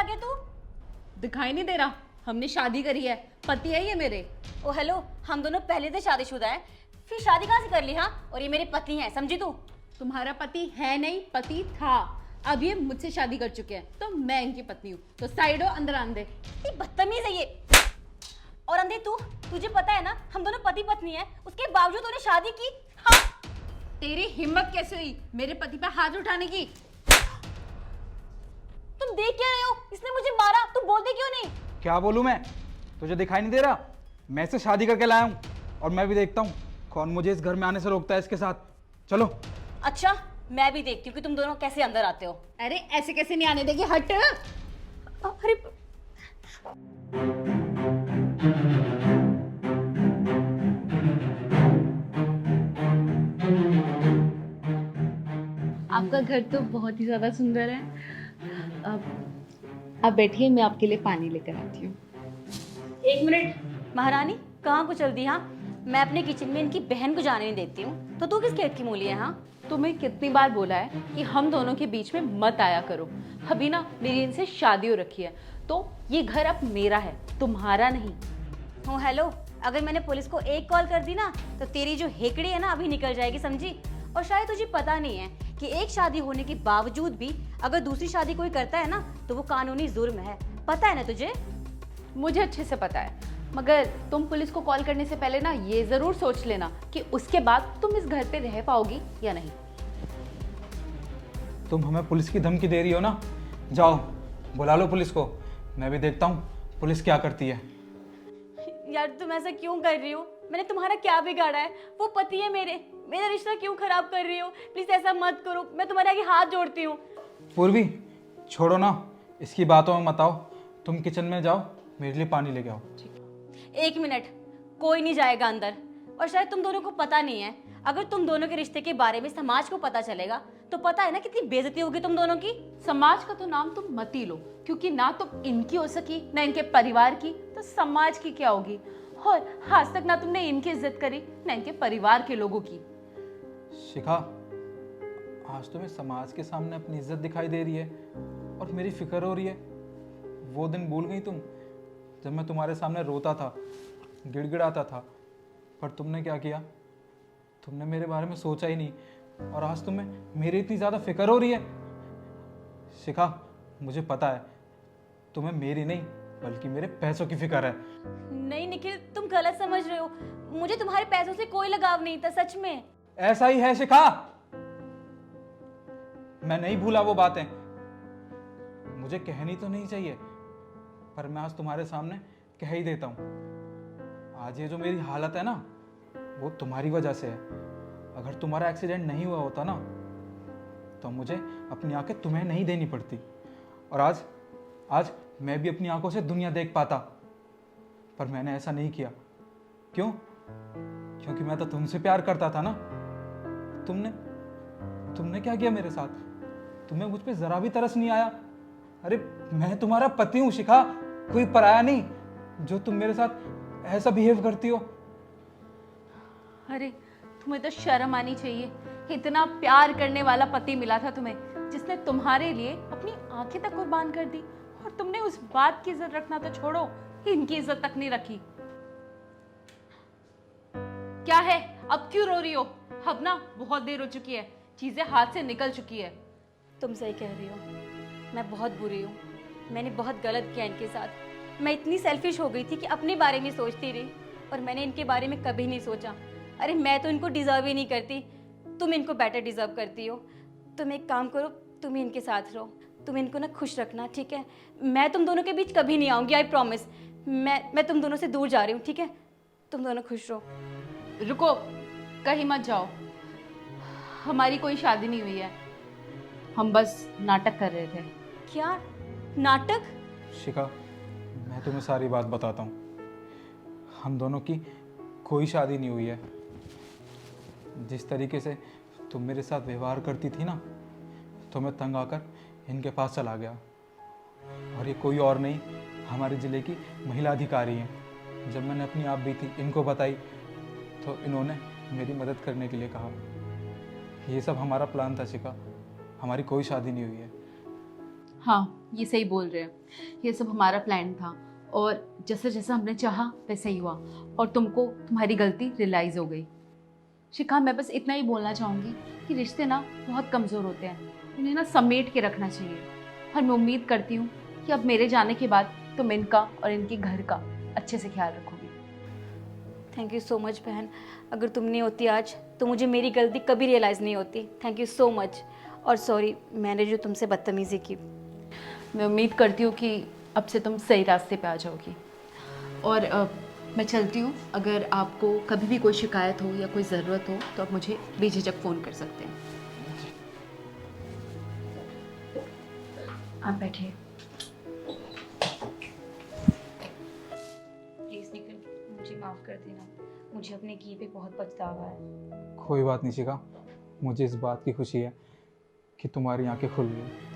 गया तू? दिखाई नहीं दे रहा? हमने शादी करी है, पति है ये मेरे। ओ हेलो, हम दोनों पहले से शादीशुदा हैं, फिर शादी कहाँ से कर ली? हाँ, और ये मेरे पति हैं, समझी तू? तुम्हारा पति है नहीं, पति था। अब ये मुझसे शादी कर चुके हैं, तो मैं इनकी पत्नी हूँ। तो साइड हो, अंदर आंदे। ये बदतमीज है ये। और अंधे तू, तुझे पता है ना हम दोनों पति पत्नी हैं, उसके बावजूद तूने शादी की? हाँ। तेरी हिम्मत कैसे हुई मेरे पति पे हाथ उठाने की? तुम देख क्या रहे हो? इसने मुझे मारा, तू बोलते क्यों नहीं? क्या बोलूं मैं? तुझे दिखाई नहीं दे रहा? मैं इसे शादी करके लाया हूँ और मैं भी देखता हूँ कौन मुझे इस घर में आने से रोकता है इसके साथ। चलो। अच्छा, मैं भी देखती हूँ कि तुम दोनों कैसे अंदर आते हो। अरे ऐसे कैसे नहीं आने देगी, हट। अरे आपका घर तो बहुत ही ज्यादा सुंदर है। अब आप बैठिए, मैं आपके लिए पानी लेकर आती हूँ। एक मिनट महारानी, कहाँ को चल दी? हाँ, मैं अपने किचन में इनकी बहन को जाने नहीं देती हूँ, तो तू किस खेत की मूली है? हाँ, तुम्हें कितनी बार बोला है कि हम दोनों के बीच में मत आया करो। अभी ना मेरी इनसे शादी हो रखी है, तो ये घर अब मेरा है, तुम्हारा नहीं। हो हेलो, अगर मैंने पुलिस को एक कॉल कर दी ना तो तेरी जो हेकड़ी है ना अभी निकल जाएगी, समझी? और शायद तुझे पता नहीं है कि एक शादी होने के बावजूद भी अगर दूसरी शादी कोई करता है ना तो वो कानूनी जुर्म है, पता है ना तुझे? मुझे अच्छे से पता है, मगर तुम पुलिस को कॉल करने से पहले ना ये जरूर सोच लेना कि उसके बाद तुम इस घर पे रह पाओगी या नहीं। तुम हमें पुलिस की धमकी दे रही हो ना? जाओ बुला लो पुलिस को, मैं भी देखता हूँ पुलिस क्या करती है। यार तुम ऐसा क्यों कर रही हो? मैंने तुम्हारा क्या बिगाड़ा है? वो पति है मेरे, मेरा रिश्ता क्यों खराब कर रही हो? प्लीज ऐसा मत करो, मैं तुम्हारे आगे हाथ जोड़ती हूँ। पूर्वी छोड़ो ना, इसकी बातों में मत आओ। तुम किचन में जाओ, मेरे लिए पानी लेके आओ। एक मिनट, कोई नहीं जाएगा अंदर। और शायद तुम दोनों को पता नहीं है, अगर तुम दोनों के रिश्ते के बारे में समाज को पता चलेगा तो पता है ना कितनी बेइज्जती होगी तुम दोनों की। समाज का तो नाम तुम मत ही लो, क्योंकि ना तुम इनकी हो सकी ना इनके परिवार की, तो समाज की क्या होगी? और आज तक ना तुमने इनकी इज्जत करी ना इनके परिवार के लोगों की। शिखा, आज तुम्हें समाज के सामने अपनी इज्जत दिखाई दे रही है और मेरी फिक्र हो रही है। वो दिन भूल गई तुम जब मैं तुम्हारे सामने रोता था, गिड़गिड़ाता था, पर तुमने क्या किया? तुमने मेरे बारे में सोचा ही नहीं और आज तुम्हें मेरी इतनी ज़्यादा फिक्र हो रही है। शिखा, मुझे पता है तुम्हें मेरी नहीं बल्कि मेरे पैसों की फिक्र है। नहीं निखिल, तुम गलत समझ रहे हो, मुझे तुम्हारे पैसों से कोई लगाव नहीं था, सच में। ऐसा ही है शिखा, मैं नहीं भूला वो बातें। मुझे कहनी तो नहीं चाहिए पर मैं आज तुम्हारे सामने कह ही देता हूं। आज ये जो मेरी हालत है ना, वो तुम्हारी वजह से है। अगर तुम्हारा एक्सीडेंट नहीं हुआ होता ना तो मुझे अपनी आंखें तुम्हें नहीं देनी पड़ती और आज मैं भी अपनी आंखों से दुनिया देख पाता। पर मैंने ऐसा नहीं किया। क्यों? क्योंकि मैं तो तुमसे प्यार करता था ना। तुमने क्या किया मेरे साथ? तुम्हें मुझ पे जरा भी तरस नहीं आया? अरे मैं तुम्हारा पति हूं शिखा, कोई पराया नहीं जो तुम मेरे साथ ऐसा बिहेव करती हो। अरे तुम्हें तो शर्म आनी चाहिए। इतना प्यार करने वाला पति मिला था तुम्हें, जिसने तुम्हारे लिए अपनी आंखें तक कुर्बान कर दी, और तुमने उस बात की इज्जत रखना तो छोड़ो, इनकी इज्जत तक नहीं रखी। क्या है, अब क्यों रो रही हो? अब ना बहुत देर हो चुकी है, चीजें हाथ से निकल चुकी है। तुम सही कह रही हो, मैं बहुत बुरी हूँ, मैंने बहुत गलत किया इनके साथ। मैं इतनी सेल्फिश हो गई थी कि अपने बारे में सोचती रही और मैंने इनके बारे में कभी नहीं सोचा। अरे मैं तो इनको डिजर्व ही नहीं करती, तुम इनको बेटर डिजर्व करती हो। तुम एक काम करो, तुम ही इनके साथ रहो, तुम इनको ना खुश रखना, ठीक है? मैं तुम दोनों के बीच कभी नहीं आऊँगी, आई प्रॉमिस। मैं तुम दोनों से दूर जा रही हूँ, ठीक है? तुम दोनों खुश रहो। रुको, कहीं मत जाओ। हमारी कोई शादी नहीं हुई है, हम बस नाटक कर रहे थे। क्या नाटक? शिखा, मैं तुम्हें सारी बात बताता हूँ। हम दोनों की कोई शादी नहीं हुई है। जिस तरीके से तुम मेरे साथ व्यवहार करती थी ना, तो मैं तंग आकर इनके पास चला गया। और ये कोई और नहीं, हमारे ज़िले की महिला अधिकारी हैं। जब मैंने अपनी आप बीती इनको बताई तो इन्होंने मेरी मदद करने के लिए कहा। ये सब हमारा प्लान था शिखा, हमारी कोई शादी नहीं हुई है। हाँ, ये सही बोल रहे हैं। ये सब हमारा प्लान था और जैसा जैसा हमने चाहा वैसा ही हुआ और तुमको तुम्हारी गलती रियलाइज़ हो गई। शिखा, मैं बस इतना ही बोलना चाहूँगी कि रिश्ते ना बहुत कमज़ोर होते हैं, उन्हें ना समेट के रखना चाहिए। और मैं उम्मीद करती हूँ कि अब मेरे जाने के बाद तुम इनका और इनके घर का अच्छे से ख्याल रखोगी। थैंक यू सो मच बहन। अगर तुम नहीं होती आज तो मुझे मेरी गलती कभी रियलाइज़ नहीं होती। Thank you so much. और सॉरी, मैंने जो तुमसे बदतमीज़ी की। मैं उम्मीद करती हूँ कि अब से तुम सही रास्ते पे आ जाओगी। और मैं चलती हूँ। अगर आपको कभी भी कोई शिकायत हो या कोई ज़रूरत हो तो आप मुझे बेझिझक फ़ोन कर सकते हैं। आप बैठिए। प्लीज़ निखिल, मुझे माफ़ कर देना। मुझे अपने की पे बहुत पछतावा है। कोई बात नहीं शिखा, मुझे इस बात की खुशी है कि तुम्हारी आंखें खुल गई।